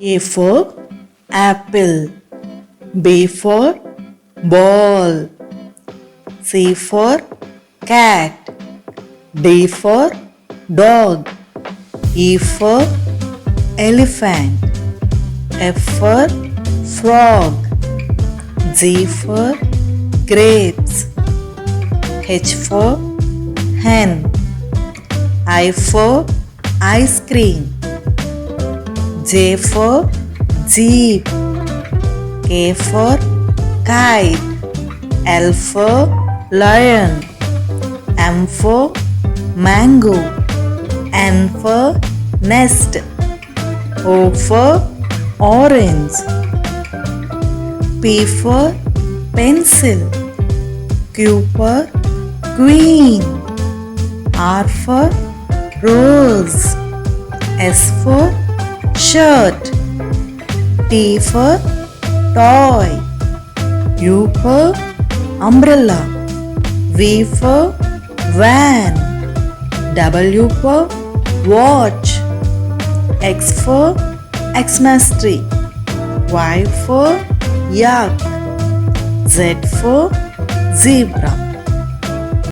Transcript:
A for apple. B for ball. C for cat. D for dog. E for elephant. F for frog. G for grapes. H for hen. I for ice cream. J for jeep. K for kite. L for lion. M for mango. N for nest. O for orange. P for pencil. Q for queen. R for rose. S for shirt. T for toy. U for umbrella. V for van. W for watch. X for Xmas tree. Y for yak. Z for zebra.